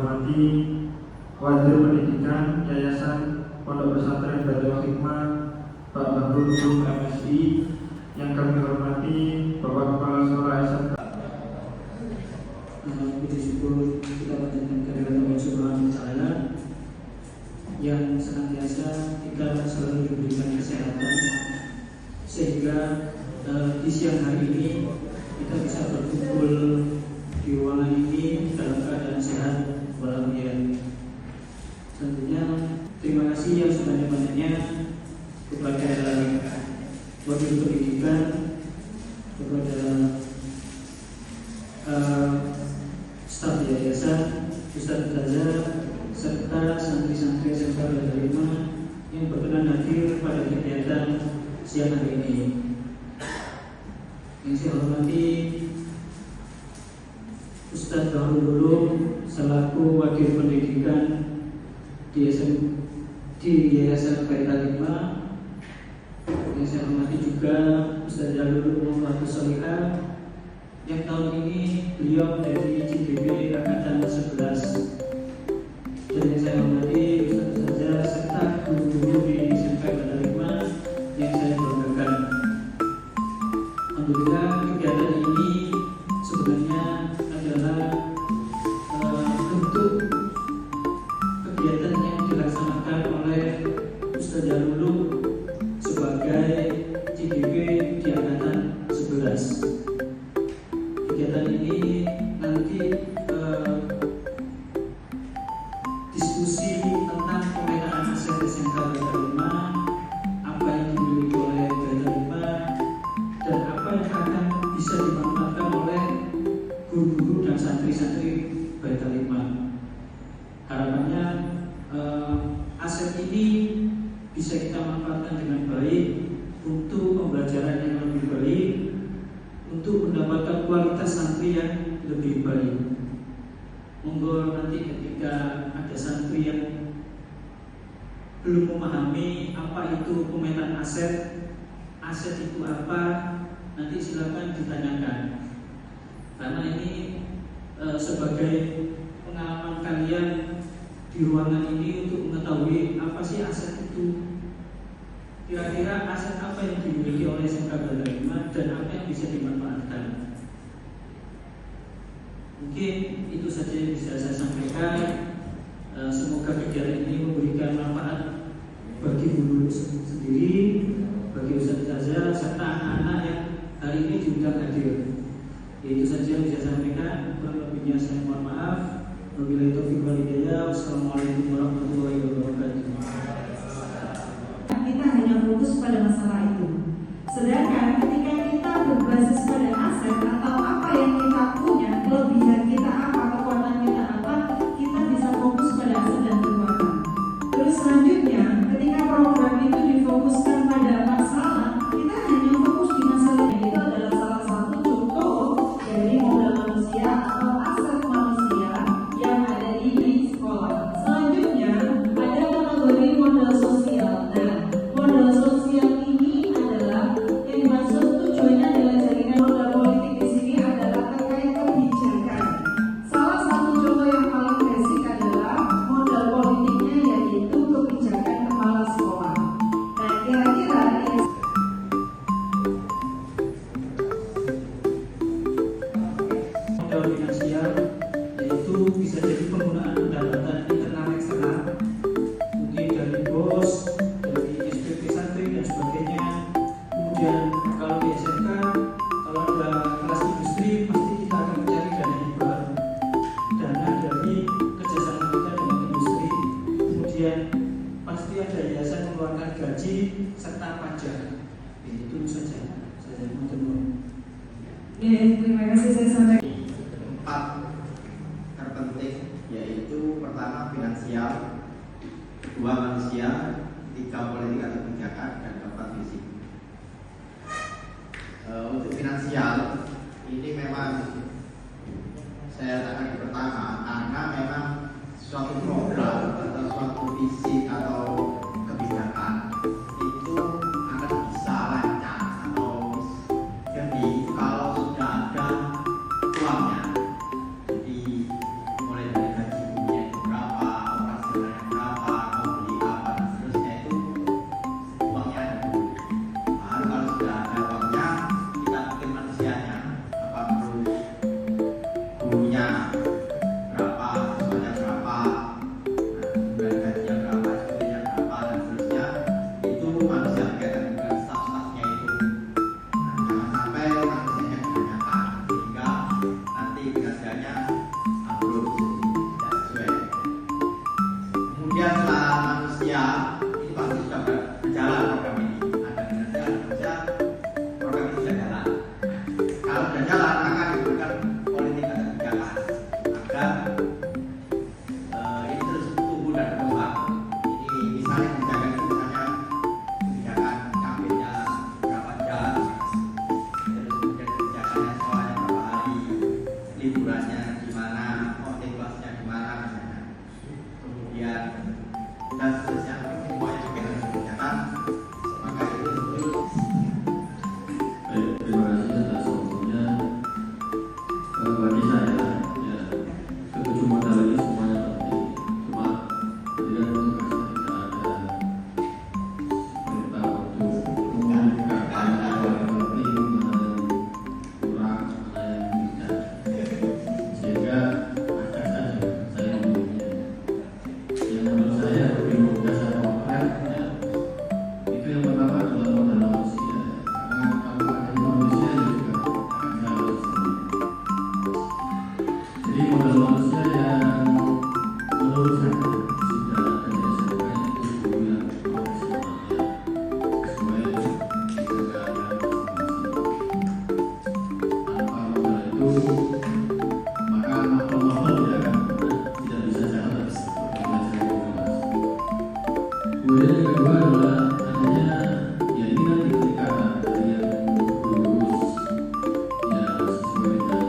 hormati Wazir Pendidikan Yayasan Pondok Pesantren Baitul Hikmah Pak Bahrul Ulum MSI, yang kami hormati Bapak Kepala Sekolah SMK. Puji syukur kita panjatkan kehadirat Allah Subhanahu wa Ta'ala yang senantiasa kita selalu diberikan kesehatan, sehingga di siang hari ini kita bisa berkumpul di ruangan ini dalam keadaan sehat walafiat. Tentunya terima kasih yang sebanyak-banyaknya kepada Wakil Pendidikan, kepada staf yayasan, Ustadz Ustazah, serta santri-santri SMK Baitul Hikmah yang berkenan hadir pada kegiatan siang hari ini. Yang saya hormati Ustadz Bahrul Ulum selaku Wakil Pendidikan di Yayasan Baitul Hikmah. Yang saya hormati juga Ustadz Jalul Muhammad Solihah, yang tahun ini beliau dari CDB Angkatan 11. Dan yang saya hormati Ustadz Ustazah serta guru-guru di SMK Baitul Hikmah yang saya banggakan. Alhamdulillah, kegiatan ini sebenarnya adalah bentuk kegiatan yang dilaksanakan oleh Ustadz Jalul sebagai CDB di Angkatan 11. Kegiatan ini nanti diskusi tentang pemetaan aset SMK Baitul Hikmah, apa yang dimiliki oleh Baitul Hikmah, dan apa yang akan bisa dimanfaatkan oleh guru-guru dan santri-santri Baitul Hikmah. Harapannya aset ini bisa kita manfaatkan dengan baik untuk pembelajaran yang lebih baik, untuk mendapatkan kualitas santri yang lebih baik. Monggo nanti ketika ada santri yang belum memahami apa itu pemetaan aset itu apa, nanti silakan ditanyakan. Karena ini sebagai pengalaman kalian di ruangan ini untuk mengetahui apa sih aset itu. Kira-kira aset apa yang dimiliki oleh SMK Baitul Hikmah dan apa yang bisa dimanfaatkan. Mungkin itu saja yang bisa saya sampaikan. Semoga kegiatan ini memberikan manfaat bagi guru sendiri, bagi Ustadz Ustazah, serta anak-anak yang hari ini diundang hadir. Itu saja yang bisa saya sampaikan. Kurang lebihnya saya mohon maaf. Wabillahi taufiq wal hidayah. Wassalamualaikum warahmatullahi wabarakatuh. Kita hanya fokus pada masalah itu. Sedangkan ketika kita berbasis pada aset atau apa yang kita punya, kelebihan kita apa, kekuatan kita apa, kita bisa fokus pada aset dan kekuatan. Terus selanjutnya, ketika program itu difokuskan pada masalah, kita hanya fokus di masalah. Itu adalah salah satu contoh dari modal manusia atau aset manusia yang ada di sekolah. Selanjutnya, ada kategori modal sosial. Nah, modal sosial ini adalah yang dimaksud tujuannya adalah jaringan. Modal politik di sini adalah terkait kebijakan. Salah satu contoh yang paling basic adalah modal politiknya, yaitu kebijakan kepala sekolah. Nah, kira-kira Modal finansial yaitu bisa jadi penggunaan pendapatan internal eksternal, mungkin dari bos, dari SPP santri dan sebagainya. Kemudian kalau di SMK, kalau ada kelas industri, pasti kita akan mencari dana hibah, dana dari kerjasama kita dengan industri. Kemudian pasti ada yayasan mengeluarkan gaji serta pajak. Itu saja. Saya mohon maaf. terima kasih saya sampaikan. 4 terpenting, yaitu pertama finansial, 2 manusia, 3 politik atau kebijakan, dan 4 fisik. Untuk finansial ini memang saya katakan di pertama karena memang suatu program atau suatu visi atau kebijakan itu akan bisa lancar atau jadi kalau sudah ada uangnya. Jadi mulai dari gaji dan seterusnya semuanya berkaitan dengan kesehatan. Maka ini muncul. Baik, terima kasih atas waktunya. Bagi saya, ya, ketujuh modal ini semuanya penting. Cuma tidak tugas kita ada perintah untuk mengumumkan mana yang penting, mana yang kurang, mana yang tidak. Sehingga agak saja saya memilihnya. Yang menurut saya lebih mudah saya konkret, ya, itu yang pertama adalah modal manusia. Karena tanpa adanya manusia juga akan jauh sendiri. Jadi modal manusia yang menurut saya sudah ada di SMK itu guru yang profesional, ya, sesuai dengan masing-masing. Tanpa modal itu maka novel-novel tidak bisa jalan belajar yang jelas. Kemudian yang kedua adalah adanya, ya ini nanti ketika ada yang lulus, ya sesuai dengan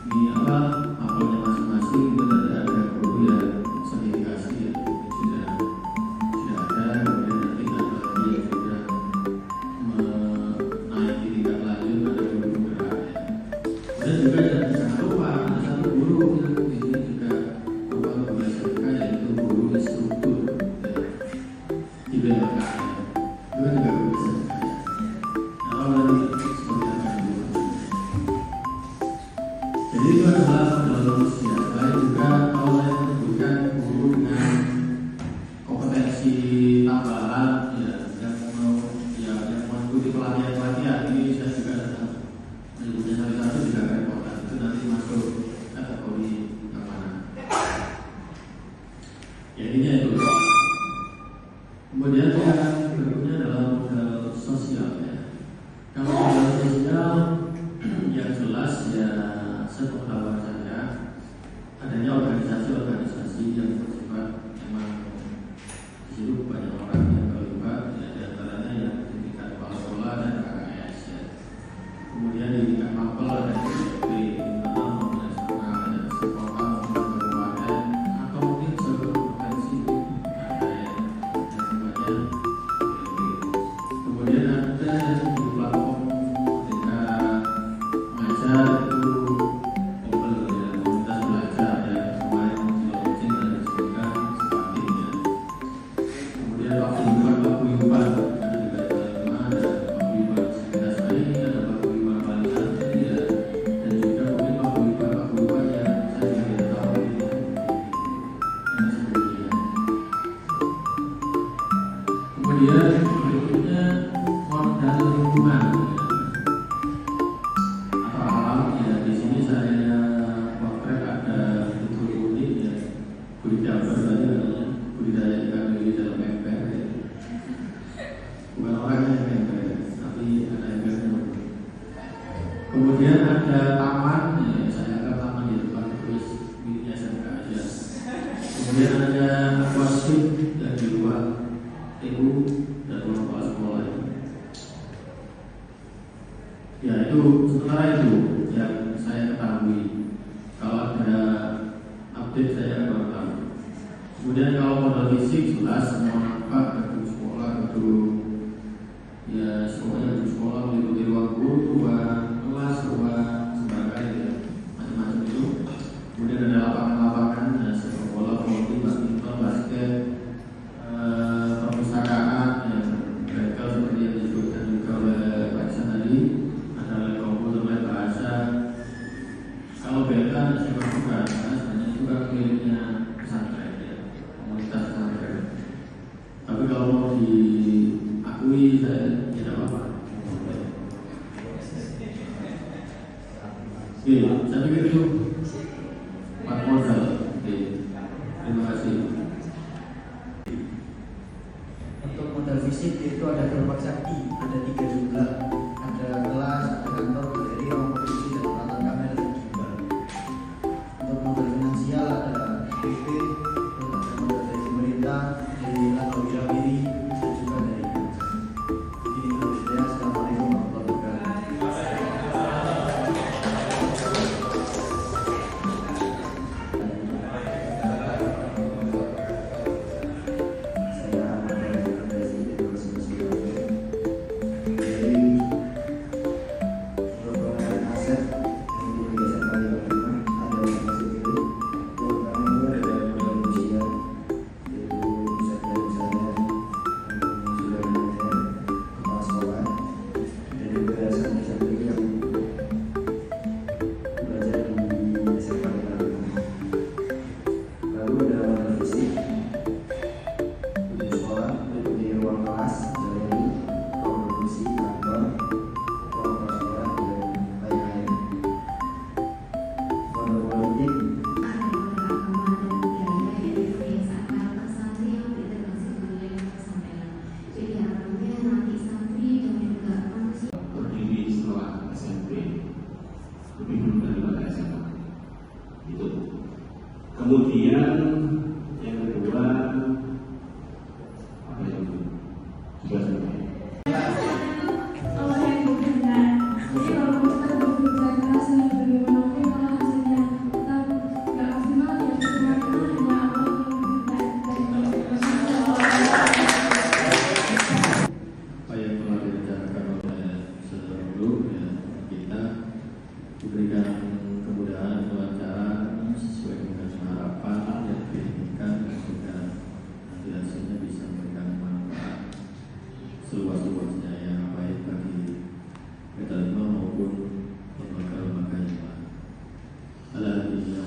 ini apa mapelnya masing-masing, itu nanti ada guru yang sertifikasi, ya sudah ada. Kemudian nanti ada lagi yang sudah menaiki tingkat lanjut, ada guru penggerak, ya. Dan juga jangan lupa ada satu guru yang di sini juga merupakan guru SMK, yaitu guru instruktur, ya, di BMK, ya. Itu kan juga guru SMK, ya. Nah, kalau nanti seperti apa dulu. Jadi itu adalah modal manusia. Selain juga kalau saya menyebutkan guru dengan kompetensi tambahan, ya, yang mau, ya, yang mengikuti pelatihan-pelatihan, ini saya juga sedang menyebutnya satu-satu juga kerepotan. Itu nanti masuk kategori yang mana. Ya intinya itu. Kemudian yang berikutnya adalah modal sosial, ya. Kalau modal sosial yang jelas, ya sepengetahuan saya adanya organisasi-organisasi yang bersifat memang di situ banyak orang yang terlibat, ya, di antaranya yang di tingkat kepala sekolah dan KKS, ya. Kemudian di tingkat mapel ada DPP, internal maupun eksternal, ada sekolah maupun kabupaten atau mungkin seluruh provinsi ada, ya, dan sebagainya. Kemudian ada di platform tingkat mengajar itu Open, ya, komunitas belajar, ya, kemarin di launching dan juga seperti, ya. Kemudian paguyuban ada di Bali 5, ada paguyuban sekitar lain, ada paguyuban Bali Santri, ya, dan juga mungkin paguyuban yang saya tidak tahu ini, ya, dan sebagainya. Kemudian berikutnya modal lingkungan, ya, atau alam, ya. Di sini saya potret ada fitur unik, ya, budidaya tadi namanya, budidaya ikan lele dalam ember, ya. Bukan orangnya yang ember, tapi ada embernya. Kemudian ada taman, ya, saya anggap taman di depan terus miliknya SMK aja. Kemudian ada aquascape dan di luar TU dan ruang kepala sekolah, ya. Ya itu sementara itu yang saya ketahui. Kalau ada update saya baru tahu. Kemudian kalau modal fisik jelas semua nampak, gedung sekolah, gedung, ya semuanya gedung sekolah meliputi ruang guru, ruang kelas, ruang sebagainya, ya, macam-macam itu. Kemudian ada lapangan-lapangan, ya, sepak bola, voli, badminton, basket, perpustakaan, ya, bengkel seperti yang disebutkan juga oleh Pak Iksan tadi. Ada lab komputer, lab bahasa. Kalau BK saya masukkan karena sebenarnya itu kan miliknya pesantren, ya, komunitas pesantren. Tapi kalau mau diakui saya tidak apa-apa. Oke, saya pikir itu 4 modal. Oke, terima kasih. Untuk modal fisik itu ada gerobak sakti, ada 3 jumlah, ada kelas, ada kantor, galeri, ruang produksi, dan peralatan kamera dan gimbal. Untuk modal finansial ada PP, terus ada modal dari pemerintah, dari lembaga wilayah, dan juga dari kampus. Ini menurut saya. Assalamualaikum warahmatullahi wabarakatuh. Kemudian yang kedua apa itu? Sudah selesai. Allah yang berkenan. Jadi kalau kita bekerja keras dan berdoa kalau hasilnya tetap nggak optimal ya semua itu hanya Allah yang berkenan. Apa yang telah direncanakan oleh saudara guru ya, kita diberikan kemudahan kelancaran sesuai dengan harapan yang diinginkan dan juga nanti hasilnya bisa memberikan manfaat seluas-luasnya yang baik bagi kita maupun lembaga-lembaga yang lain. Alhamdulillah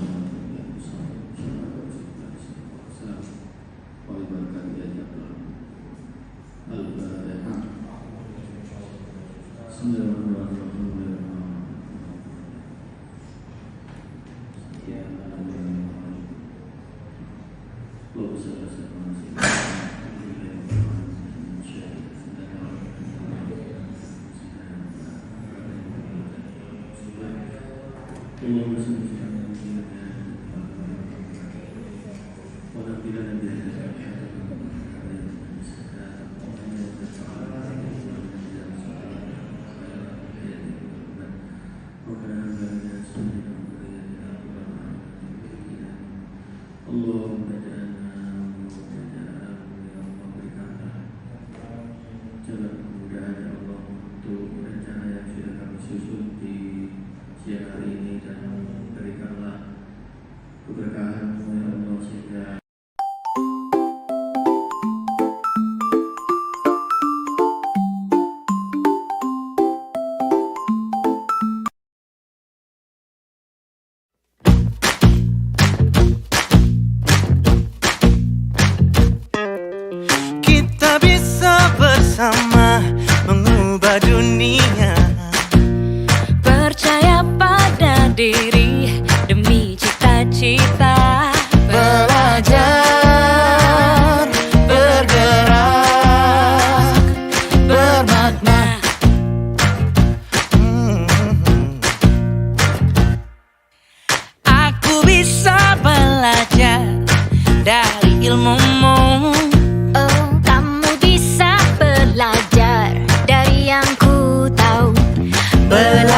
Allahumma jalan kemudahan ya Allah untuk rencana yang sudah kami susun di siang hari ini, dan berikanlah keberkahan ya Allah sehingga kita bisa bersama mengubah dunia. Percaya pada diri demi cita-cita. Belajar, bergerak, bermakna. Aku bisa belajar dari ilmumu. Oh, kamu bisa belajar dari yang ku tahu. Belajar